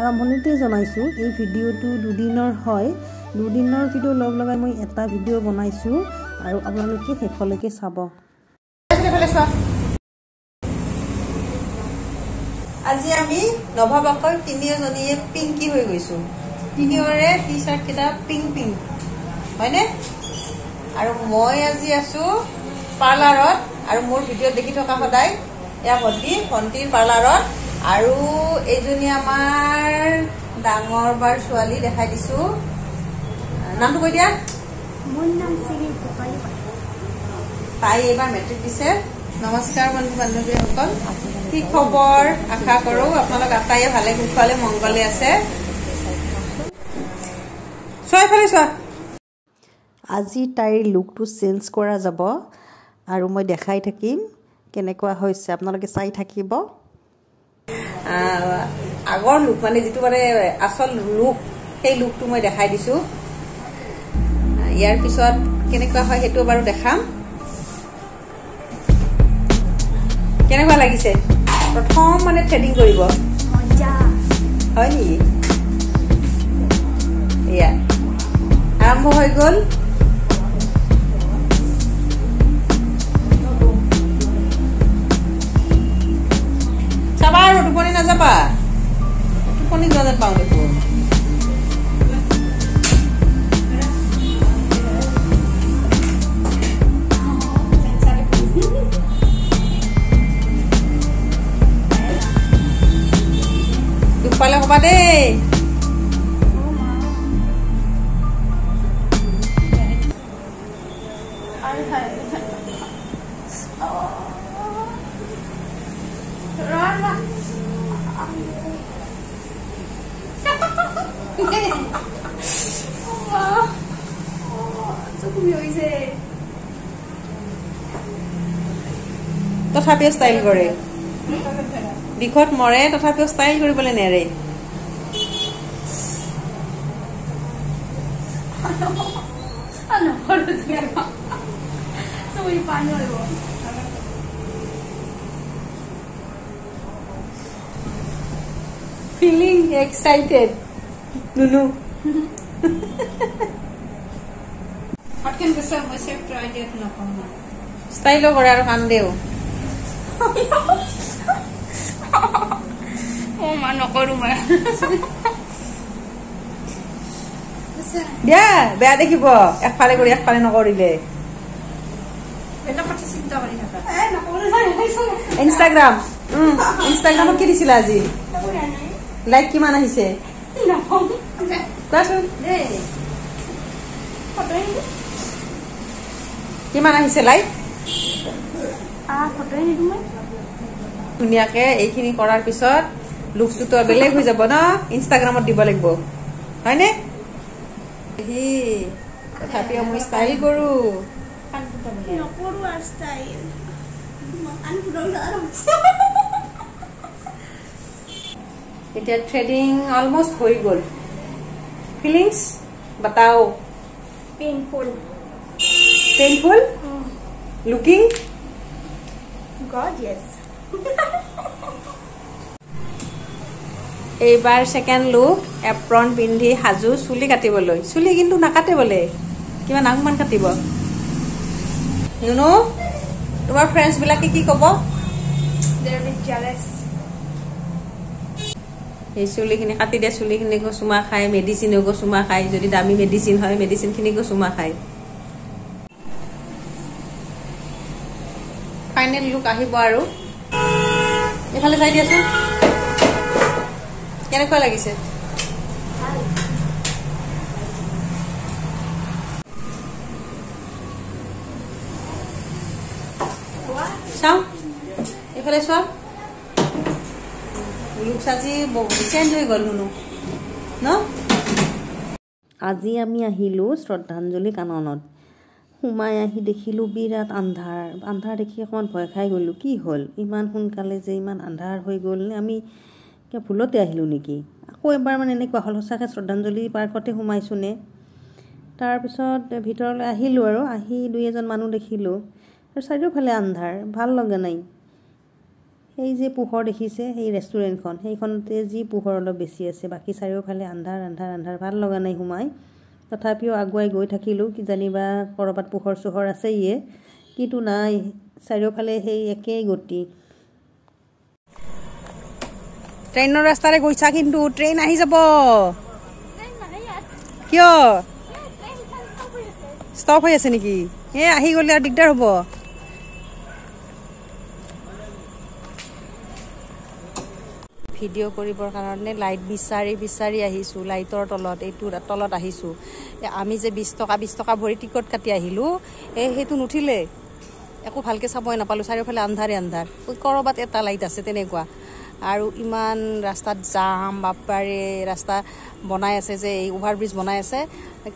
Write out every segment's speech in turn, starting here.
আৰম্ভণিতে জনাইছোঁ এই ভিডিঅ'টো দুদিনৰ হয়। দুদিনৰ ভিডিঅ' লগাই মই এটা ভিডিঅ' বনাইছোঁ আৰু আপোনালোকে শেষলৈকে চাব। আজি আমি নভাবাকৈ তিনিওজনীয়ে পিংকি হৈ গৈছোঁ। তিনিওৰে টি চাৰ্ট কেইটা পিংক হয়নে? আৰু মই আজি আছোঁ পাৰ্লাৰত আৰু মোৰ ভিডিঅ'ত দেখি থকা সদায় এয়া ভণ্টিৰ পাৰ্লাৰত। আৰু এইজনী আমাৰ ডাঙৰ বাৰ ছোৱালী দেখাই দিছোঁ। নামটো কৈ দিয়া। মোৰ নাম শ্ৰী গোপালী। তাই এইবাৰ মেট্ৰিক দিছে। নমস্কাৰ বন্ধু বান্ধৱীসকল, কি খবৰ? আশা কৰোঁ আপোনালোক আটাইয়ে ভালে কুশলে মংগলে আছে। আজি তাইৰ লুকটো চেঞ্জ কৰা যাব আৰু মই দেখাই থাকিম কেনেকুৱা হৈছে, আপোনালোকে চাই থাকিব। আগৰ লুক মানে যিটো মানে আচল লুক, সেই লুকটো মই দেখাই দিছোঁ। ইয়াৰ পিছত কেনেকুৱা হয় সেইটো বাৰু দেখাম। কেনেকুৱা লাগিছে? প্ৰথম মানে থ্ৰেডিং কৰিব হয় নেকি? এয়া আৰম্ভ হৈ গ'ল। চাবা আৰু টোপনি নাযাবা, টোপনি যোৱা যেন পাওঁ দেখোন। দুখ পালে কবা দেই। তথাপিও ষ্টাইল কৰে, বিষত মৰে তথাপিও ষ্টাইল কৰিবলৈ নেৰে। Feeling excited, Nunu. What can we say? We should try it. No, Style over our hand. oh man, no kuru man. Yeah, bear দেখিব একফালে কৰি একফালে নকৰিলে। এটা পাছে চিন্তা কৰি থাকা। ইনষ্টাগ্ৰামত কি দিছিলা আজি? লাইক কিমান আহিছে? কোৱাচোন কিমান আহিছে লাইক? ধুনীয়াকে এইখিনি কৰাৰ পিছত লুকটো বেলেগ হৈ যাব ন, ইনষ্টাগ্ৰামত দিব লাগিব হয়নে? তথাপিও মই ষ্টাইল কৰো। এতিয়া থ্ৰেডিং অলমোষ্ট হৈ গ'ল। ফিলিংস बताओ। Painful. Looking gorgeous. এইবাৰ সেকেন্ড লুক এপ্ৰন পিন্ধি হাজু চুলি কাটিবলৈ। চুলি কিন্তু নাকাটে বোলে, কিবা নাংমান কাটিব। নুনু, তোমাৰ ফ্ৰেণ্ডছ বিলাকে কি ক'ব? They're a bit jealous. এই চুলিখিনি কাটি দিয়া, চুলিখিনি চুমা খায়, মেডিচিনকো চুমা খায়। যদি দামী মেডিচিন হয় মেডিচিনখিনিকো চুমা খায়। ফাইনেল লুক আহিব আৰু এইফালে চাই দিয়াচোন কেনেকুৱা লাগিছে। চাওঁ এইফালে চোৱা, লুক আজি চেঞ্জ হৈ গ'ল নুনু ন। আজি আমি আহিলোঁ শ্ৰদ্ধাঞ্জলি কাননত। সোমাই আহি দেখিলোঁ বিৰাট আন্ধাৰ দেখি অকণমান ভয় খাই গ'লোঁ। কি হ'ল ইমান সোনকালে যে ইমান আন্ধাৰ হৈ গ'ল, নে আমি কিয় ভুলতে আহিলোঁ নেকি? আকৌ এবাৰ মানে এনেকুৱা হ'ল, সঁচাকৈ শ্ৰদ্ধাঞ্জলি পাৰ্কতে সোমাইছোঁ নে। তাৰপিছত ভিতৰলৈ আহিলোঁ আৰু আহি দুই এজন মানুহ দেখিলোঁ আৰু চাৰিওফালে আন্ধাৰ, ভাল লগা নাই। সেই যে পোহৰ দেখিছে সেই ৰেষ্টুৰেণ্টখন সেইখনতে যি পোহৰ অলপ বেছি আছে, বাকী চাৰিওফালে আন্ধাৰ আন্ধাৰ আন্ধাৰ, ভাল লগা নাই সোমাই। তথাপিও আগুৱাই গৈ থাকিলোঁ, কিজানিবা ক'ৰবাত পোহৰ চোহৰ আছেয়ে, কিন্তু নাই, চাৰিওফালে সেই একেই গতি। ট্ৰেইনৰ ৰাস্তাৰে গৈছা কিন্তু ট্ৰেইন আহি যাব। কিয় ষ্টপ হৈ আছে নেকি? আহি গ'লে আৰু দিগদাৰ হ'ব। ভিডিঅ' কৰিবৰ কাৰণে লাইট বিচাৰি বিচাৰি আহিছোঁ, লাইটৰ তলত, এইটো তলত আহিছোঁ। আমি যে 20 টকা ভৰি টিকট কাটি আহিলোঁ, সেইটো নুঠিলে, একো ভালকৈ চাবই নাপালোঁ, চাৰিওফালে আন্ধাৰে আন্ধাৰ, ক'ৰবাত এটা লাইট আছে তেনেকুৱা। আৰু ইমান ৰাস্তাত জাম, বাপাৰে, ৰাস্তা বনাই আছে যে, এই অভাৰব্ৰিজ বনাই আছে,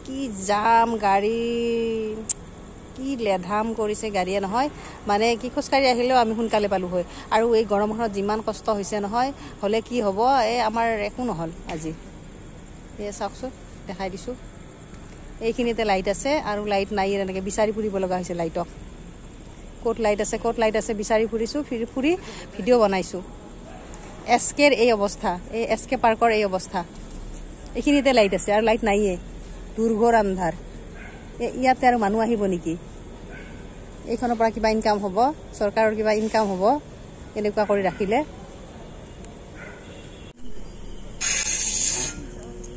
কি জাম, গাড়ী কি লেধাম কৰিছে গাড়ীয়ে নহয়, মানে কি খোজকাঢ়ি আহিলেও আমি সোনকালে পালোঁ হয়। আৰু এই গৰমখনত যিমান কষ্ট হৈছে নহয়, হ'লে কি হ'ব, আমাৰ একো নহ'ল আজি। চাওকচোন, দেখাই দিছোঁ, এইখিনিতে লাইট আছে আৰু লাইট নাই, এনেকৈ বিচাৰি ফুৰিব লগা হৈছে লাইটক। ক'ত লাইট আছে ক'ত লাইট আছে বিচাৰি ফুৰিছোঁ, ফুৰি ভিডিঅ' বনাইছোঁ। SKৰ এই অৱস্থা, এই SK পাৰ্কৰ এই অৱস্থা, এইখিনিতে লাইট আছে আৰু লাইট নাইয়ে, দুৰ্ঘৰ আন্ধাৰ। ইয়াতে আৰু মানুহ আহিব নেকি? এইখনৰ পৰা কিবা ইনকাম হ'ব, চৰকাৰৰ কিবা ইনকাম হ'ব এনেকুৱা কৰি ৰাখিলে।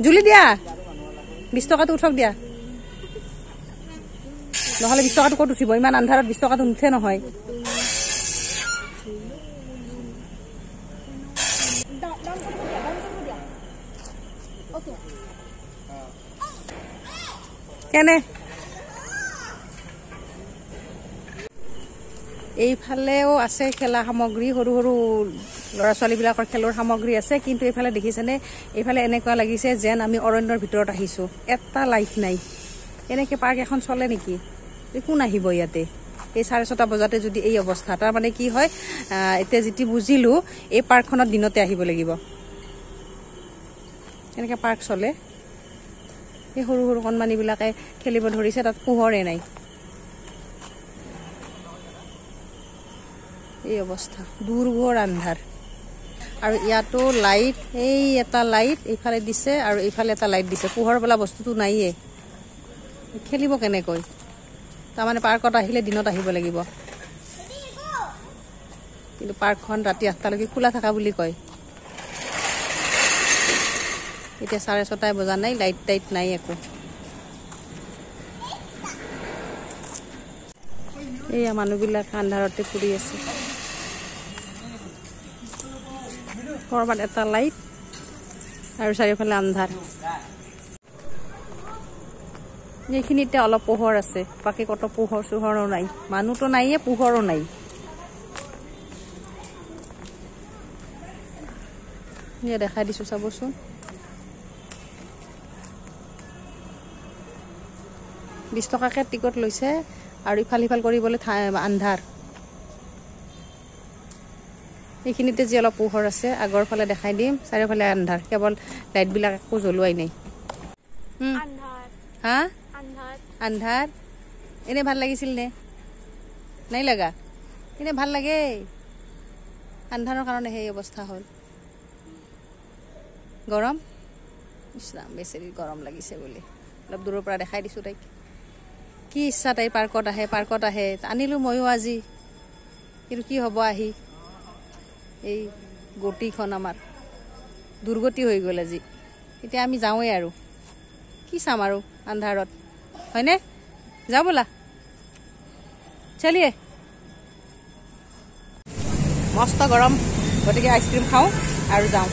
জুলি দিয়া, 20 টকাটো উঠক দিয়া, নহ'লে 20 টকাটো ক'ত উঠিব, ইমান আন্ধাৰত 20 টকাটো নুঠে নহয়। কেনে এইফালেও আছে খেলা সামগ্ৰী, সৰু সৰু ল'ৰা ছোৱালীবিলাকৰ খেলৰ সামগ্ৰী আছে, কিন্তু এইফালে দেখিছেনে, এইফালে এনেকুৱা লাগিছে যেন আমি অৰণ্যৰ ভিতৰত আহিছোঁ, এটা লাইট নাই। এনেকৈ পাৰ্ক এখন চলে নেকি? একো নাহিব ইয়াতে। এই 6:30 বজাতে যদি এই অৱস্থা, তাৰমানে কি হয়, এতিয়া যেতি বুজিলোঁ এই পাৰ্কখনত দিনতে আহিব লাগিব। এনেকৈ পাৰ্ক চলে, এই সৰু সৰু কণমানিবিলাকে খেলিব ধৰিছে, তাত পোহৰে নাই, এই অৱস্থা, দুৰ্ঘৰ আন্ধাৰ। আৰু ইয়াতো লাইট, এই এটা লাইট এইফালে দিছে আৰু এইফালে এটা লাইট দিছে, পোহৰ বোলা বস্তুটো নাইয়ে, খেলিব কেনেকৈ? তাৰমানে পাৰ্কত আহিলে দিনত আহিব লাগিব, কিন্তু পাৰ্কখন ৰাতি 8টালৈকে খোলা থকা বুলি কয়। এতিয়া 6:30 বজা নাই, লাইট টাইট নাই একো। এয়া মানুহবিলাক আন্ধাৰতে ফুৰি আছে, ক'ৰবাত এটা লাইট আৰু চাৰিওফালে আন্ধাৰ। এইখিনিতে অলপ পোহৰ আছে, বাকী কত পোহৰ চোহৰো নাই, মানুহতো নাইয়ে, পোহৰো নাই। দেখাই দিছোঁ, চাবচোন, 20 টকাকৈ টিকট লৈছে আৰু ইফাল সিফাল কৰিবলৈ আন্ধাৰ। এইখিনিতে যি অলপ পোহৰ আছে, আগৰ ফালে দেখাই দিম, চাৰিওফালে আন্ধাৰ, কেৱল লাইটবিলাক একো জ্বলোৱাই নাই। হা আন্ধাৰ, এনে ভাল লাগিছিল নে নাই লগা? এনে ভাল লাগে, আন্ধাৰৰ কাৰণে সেই অৱস্থা হ'ল। গৰম, ইছৰাম বেচেৰি গৰম লাগিছে বুলি অলপ দূৰৰ পৰা দেখাই দিছোঁ তাইক। কি ইচ্ছা তাই পাৰ্কত আহে, আনিলোঁ ময়ো আজি, কিন্তু কি হ'ব আহি, এই গতিখন আমাৰ দুৰ্গতি হৈ গ'ল আজি। এতিয়া আমি যাওঁৱেই আৰু কি চাম আৰু আন্ধাৰত, হয়নে? যাওঁ বোলা, চলিয়ে। মস্ত গৰম, গতিকে আইচক্ৰীম খাওঁ আৰু যাওঁ।